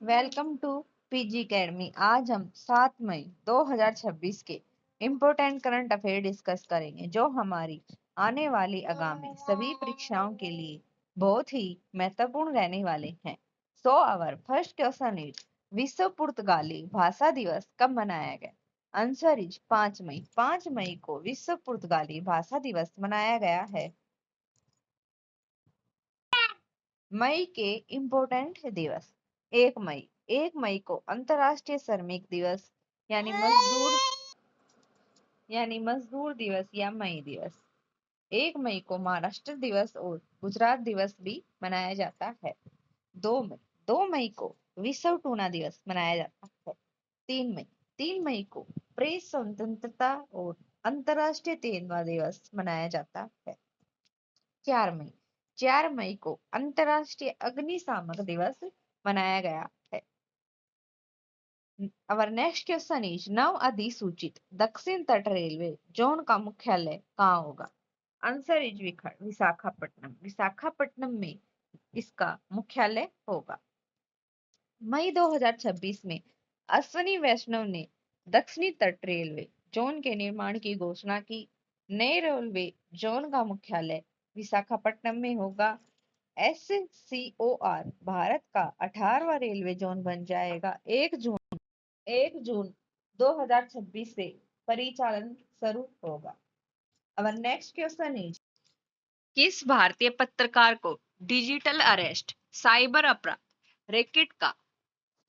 Welcome to PG academy. आज हम 7 मई 2026 के इम्पोर्टेंट करंट अफेयर डिस्कस करेंगे जो हमारी आने वाली आगामी सभी परीक्षाओं के लिए बहुत ही महत्वपूर्ण रहने वाले हैं। So our first question is विश्व पुर्तगाली भाषा दिवस कब मनाया गया? आंसर इज 5 मई। 5 मई को विश्व पुर्तगाली भाषा दिवस मनाया गया है। मई के इम्पोर्टेंट दिवस। 1 मई। 1 मई को अंतरराष्ट्रीय श्रमिक दिवस यानी मजदूर दिवस या मई दिवस। 1 मई को महाराष्ट्र दिवस और गुजरात दिवस भी मनाया जाता है। 2 मई। 2 मई को विश्व टूना दिवस मनाया जाता है। 3 मई। 3 मई को प्रेस स्वतंत्रता और अंतरराष्ट्रीय तेंदुआ दिवस मनाया जाता है। 4 मई। 4 मई को अंतरराष्ट्रीय अग्निशामक दिवस मनाया गया है। अवर नेक्स्ट क्वेश्चन इज नव अधिसूचित दक्षिण तट रेलवे जोन का मुख्यालय कहाँ होगा? Answer is Visakhapatnam. विशाखापट्टनम में इसका मुख्यालय होगा। मई 2026 में अश्विनी वैष्णव ने दक्षिणी तट रेलवे जोन के निर्माण की घोषणा की। नए रेलवे जोन का मुख्यालय विशाखापट्टनम में होगा। SCOR भारत का 18वां रेलवे जोन बन जाएगा। 1 जून 2026 से परिचालन शुरू होगा। अब नेक्स्ट क्वेश्चन इज किस भारतीय पत्रकार को डिजिटल अरेस्ट साइबर अपराध रैकेट का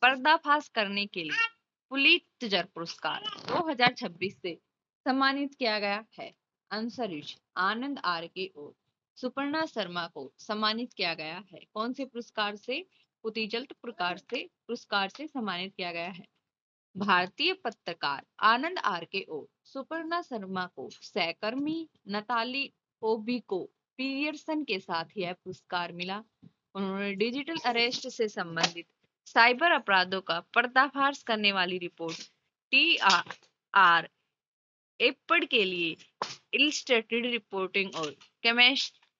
पर्दाफाश करने के लिए पुलित्जर पुरस्कार 2026 से सम्मानित किया गया है? आंसर इज आनंद आर के और सुपर्णा शर्मा को सम्मानित किया गया है। कौन से पुरस्कार से? पुरस्कार से सम्मानित किया गया है। भारतीय पत्रकार आनंद आर के और सुपर्णा शर्मा को सहकर्मी नताली ओबिको पीयर्सन के साथ यह पुरस्कार मिला। उन्होंने डिजिटल अरेस्ट से संबंधित साइबर अपराधों का पर्दाफाश करने वाली रिपोर्ट TR एपड के लिए इलस्ट्रेटेड रिपोर्टिंग और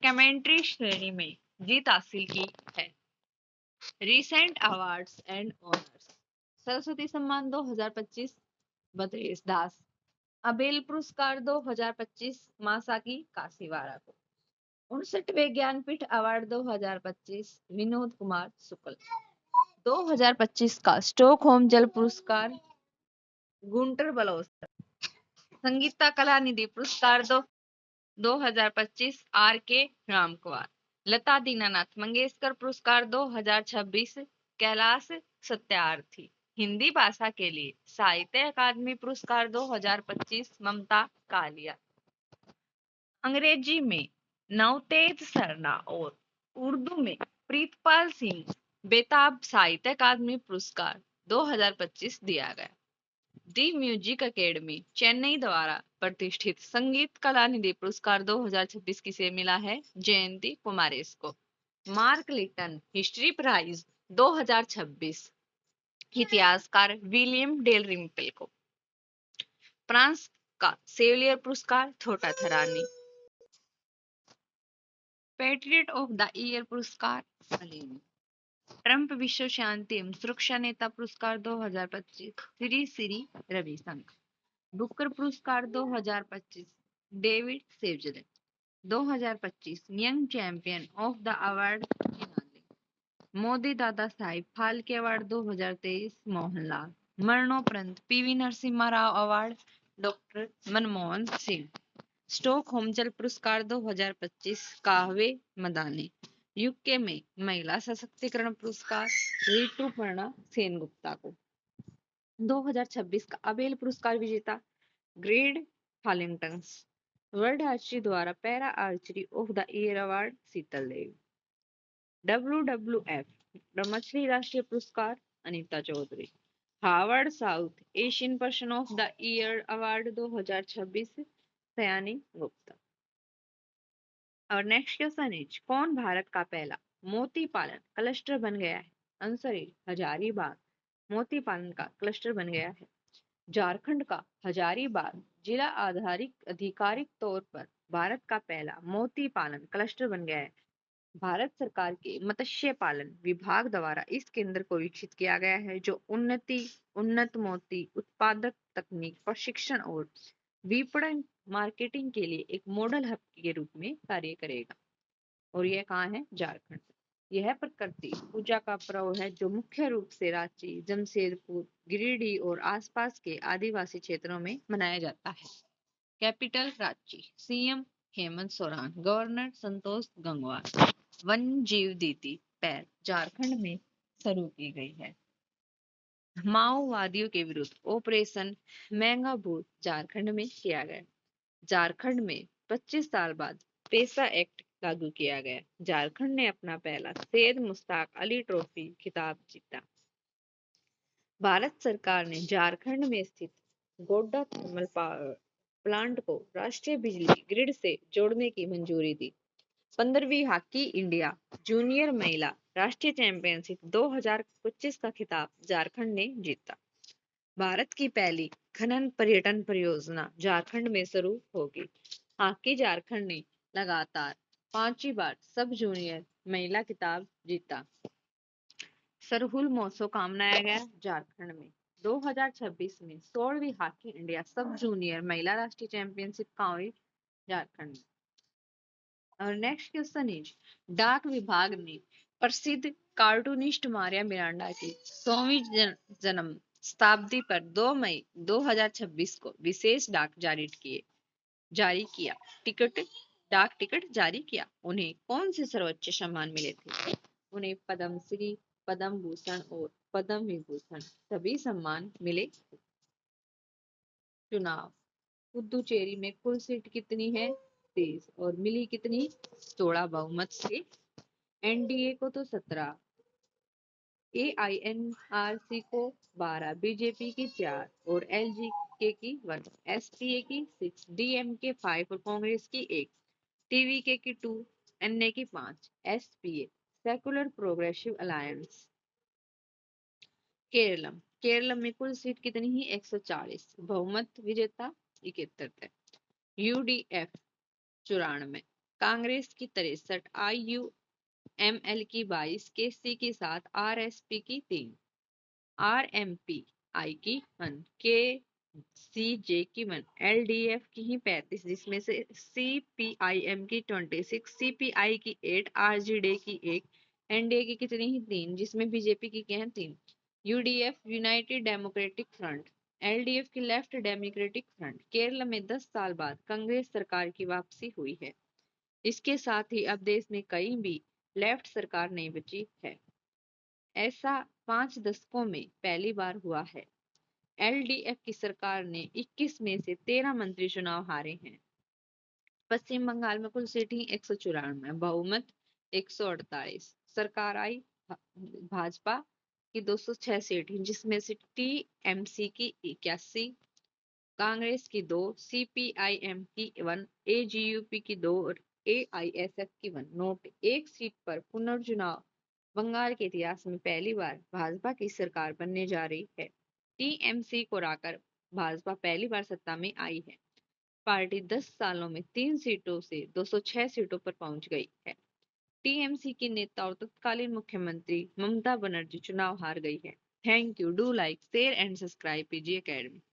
कमेंट्री श्रेणी में जीत हासिल की है। Recent awards and honours. Saraswati सम्मान 2025 बद्रेश दास। अबेल पुरस्कार 2025 मासाकी काशीवारा को। 59वें ज्ञानपीठ अवार्ड 2025 विनोद कुमार शुक्ल। 2025 का स्टॉकहोम जल पुरस्कार गुंटर बलोस्तर। संगीता कला निधि पुरस्कार 2025 RK रामकुमार। लता दीनानाथ मंगेशकर पुरस्कार 2026 कैलाश सत्यार्थी। हिंदी भाषा के लिए साहित्य अकादमी पुरस्कार 2025 ममता कालिया। अंग्रेजी में नवतेज सरना और उर्दू में प्रीतपाल सिंह बेताब साहित्य अकादमी पुरस्कार 2025 दिया गया। दी म्यूजिक एकेडमी चेन्नई द्वारा प्रतिष्ठित संगीत कला निधि पुरस्कार 2026 किसे मिला है? जयंती कुमारेस को। मार्क लिटन हिस्ट्री प्राइज 2026 इतिहासकार विलियम डेल रिम्पल को। फ्रांस का सेविलियर पुरस्कार छोटा Tharani. Patriot of the year पुरस्कार अलीनी। ट्रंप विश्व शांति एवं सुरक्षा नेता पुरस्कार 2025 श्री रविशंकर। बुकर पुरस्कार 2025 डेविड सेवजन। 2025 young champion of the award Modi Dada Sahib Phalke award 2023 Mohanlal. मरणोपरांत PV Narasimha Rao award doctor Manmohan Singh. Stockholm जल पुरस्कार 2025 काहवे मदानी। यूके में महिला सशक्तिकरण पुरस्कार ऋतुपर्णा सेनगुप्ता को। 2026 का अबेल पुरस्कार विजेता ग्रेड फॉलिंगटन। वर्ल्ड आर्चरी द्वारा para archery of the year award Sheetal Devi. WWF मछली राष्ट्रीय पुरस्कार Anita Chaudhary. Harvard South Asian person of the year award 2026 Sayani Gupta. और नेक्स्ट क्वेश्चन इज कौन भारत का पहला मोती पालन क्लस्टर बन गया है? आंसर इज हजारीबाग मोती पालन का क्लस्टर बन गया है। झारखंड का हजारीबाग जिला आधिकारिक तौर पर भारत का पहला मोती पालन क्लस्टर बन गया है। भारत सरकार के मत्स्य पालन विभाग द्वारा इस केंद्र को विकसित किया गया है, जो उन्नत मोती उत्पादक तकनीक प्रशिक्षण और विपणन मार्केटिंग के लिए एक मॉडल हब के रूप में कार्य करेगा। और यह कहाँ है? झारखंड। यह प्रकृति पूजा का पर्व है, जो मुख्य रूप से रांची, जमशेदपुर, गिरिडीह और आसपास के आदिवासी क्षेत्रों में मनाया जाता है। Capital Ranchi. CM Hemant Soren, governor Santosh Gangwar. वन जीव दीदी पहल झारखंड में शुरू की गई है। माओवादियों के विरुद्ध ऑपरेशन मैंगाभूत झारखंड में किया गया। झारखंड में 25 साल बाद पेशा एक्ट लागू किया गया। झारखंड ने अपना पहला सैयद मुश्ताक अली ट्रॉफी खिताब जीता। भारत सरकार ने झारखंड में स्थित गोड्डा थर्मल पावर प्लांट को राष्ट्रीय बिजली ग्रिड से जोड़ने की मंजूरी दी। 15वीं हॉकी इंडिया जूनियर महिला राष्ट्रीय चैंपियनशिप 2025 का खिताब झारखंड ने जीता। भारत की पहली खनन पर्यटन परियोजना झारखंड में शुरू होगी। हॉकी झारखंड ने लगातार 5वीं बार सब जूनियर महिला खिताब जीता। सरहुल महोत्सव कहाँ मनाया गया? झारखंड में। 2026 में 16वीं हॉकी इंडिया सब जूनियर महिला राष्ट्रीय चैंपियनशिप कहाँ हुई? झारखंड में। और नेक्स्ट क्वेश्चन इज, डाक विभाग ने प्रसिद्ध कार्टूनिस्ट मारिया मिरांडा की 100वीं जन्म शताब्दी पर 2 मई 2026 को विशेष डाक जारी किया। डाक टिकट जारी किया। उन्हें कौन से सर्वोच्च सम्मान मिले थे? उन्हें पद्मश्री, पद्म भूषण और पद्म विभूषण सभी सम्मान मिले। चुनाव। पुदुचेरी में कुल सीट कितनी है? 30। और मिली कितनी? थोड़ा बहुमत से। एनडीए को तो 17, एआईएनआरसी को 12, बीजेपी की 4 और एलजीके की 1, एसपीए की 6, डीएमके 5 और कांग्रेस की 1, टीवीके की 2, एनए की 5, SPA secular progressive alliance. Keralam में कुल सीट कितनी ही? 140। बहुमत विजेता 71 थे। यूडीएफ 94, कांग्रेस की 63, आईयूएमएल की 22, केसी की 7, आरएसपी की 3, आरएमपी आई की 1, के सीजे की 1, एलडीएफ की ही 35, जिसमें से सीपीआईएम की 26, सीपीआई की 8, आरजेडी की 1, एनडीए की कितनी ही 3, जिसमें बीजेपी की क्या है? 3। UDF United democratic front, LDF की लेफ्ट डेमोक्रेटिक फ्रंट। केरल में 10 साल बाद कांग्रेस सरकार की वापसी हुई है। इसके साथ ही अब देश में कहीं भी लेफ्ट सरकार नहीं बची है। ऐसा 5 दशकों में पहली बार हुआ है। एलडीएफ की सरकार ने 21 में से 13 मंत्री चुनाव हारे हैं। पश्चिम बंगाल में कुल सीटें 194, बहुमत 148। सरकार आई भाजपा की 206 सीटें, जिसमें से टीएमसी की 81, कांग्रेस की 2, सीपीआईएम की 1, एजीयूपी की 2 और एआईएसएफ की 1। नोट, एक सीट पर पुनर्चुनाव। बंगाल के इतिहास में पहली बार भाजपा की सरकार बनने जा रही है। टीएमसी को हराकर भाजपा पहली बार सत्ता में आई है। पार्टी 10 सालों में 3 सीटों से 206 सीटों पर पहुंच गई है। टीएमसी की नेता और तत्कालीन मुख्यमंत्री ममता बनर्जी चुनाव हार गई है। Thank you. Do like, share and subscribe PG academy.